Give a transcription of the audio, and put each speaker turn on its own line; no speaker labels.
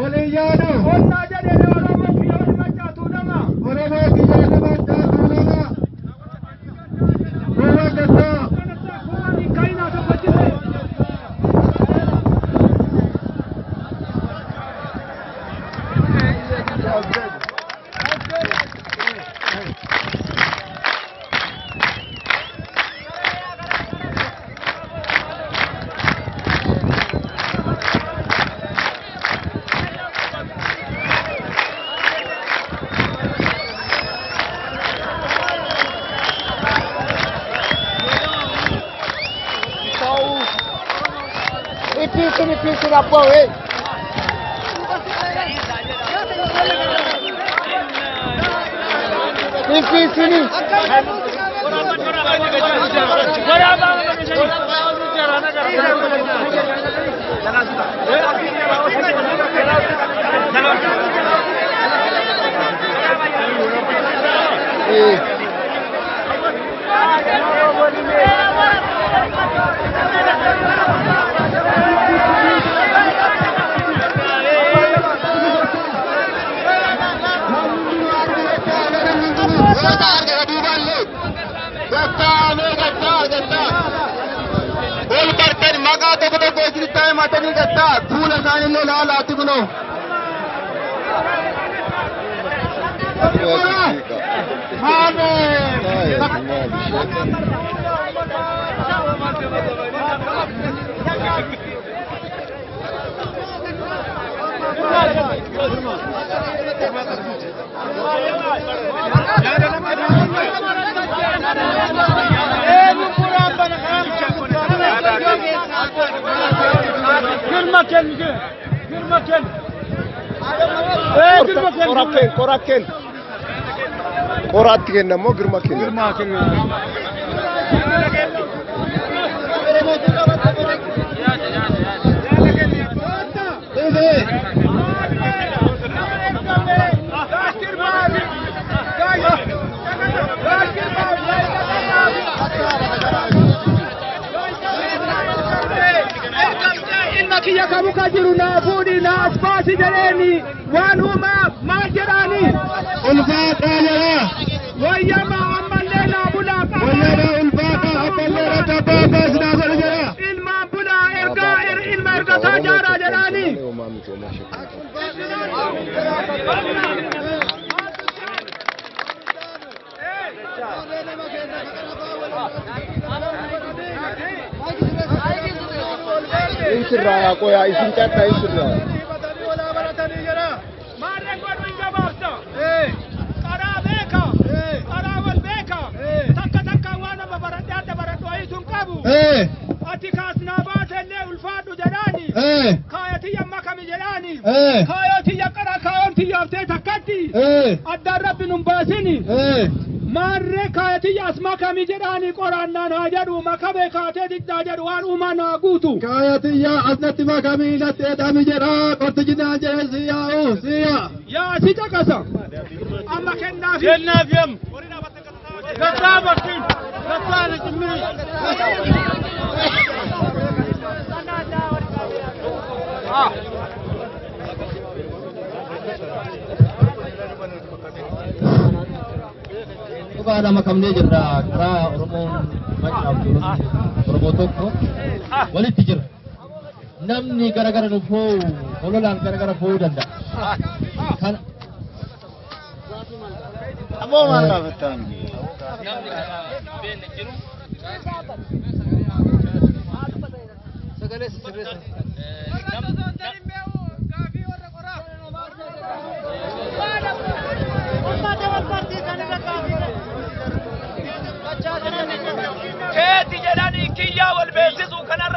Oliyyaanu.
Onnaa jedhee Oromoo kiyyoon maccaatu nama.
Oromoo kiyyoon maccaatu nama. Kuwa gaddaa.
Kuwa hiikkainaa tokko jire.
Ipisi na po eh. Ipisi ni.
matani gatta pula saanillee laalaatti kunoo Koratti kennamoo girma kenna.
Kiya kamu kajiru na budi na aspasi jareni wanuma majerani
ulfata jara
wayama amalle na bulaka
wayama ulfata amalle na tababa sna jara
ilma bula ilma erga tajara jarani
Isra ya koya isin kata isra.
Marre godu injabafta. Ara beka. Ara wal beka. Takka wana babarade adda barado aytun qabu. Ati kasna baatelle ulfaadu jarani. Kayati yamma kam jarani. Kayati yakara kayanti yafte takkati. Adda rabbinum basini. Marre kayati asma kam jarani qoranna na jadu makabe kate didda jadu wan umana gutu.
Kayati ya asnati makami latte dami jara kortijina jesiya o siya.
Ya sita kasa. Amma kenna fi.
Kenna fiyam.
Gata bakin. Gata ne kimi. Ah.
Ada makamnya jera kara Oromoo macam Oromoo tokko walitti jira namni gara-gara dhufuu ololaan gara-gara fuudhuu danda'a. Kana
Ammoo maal gaafattan?
Sagalee sirreessa.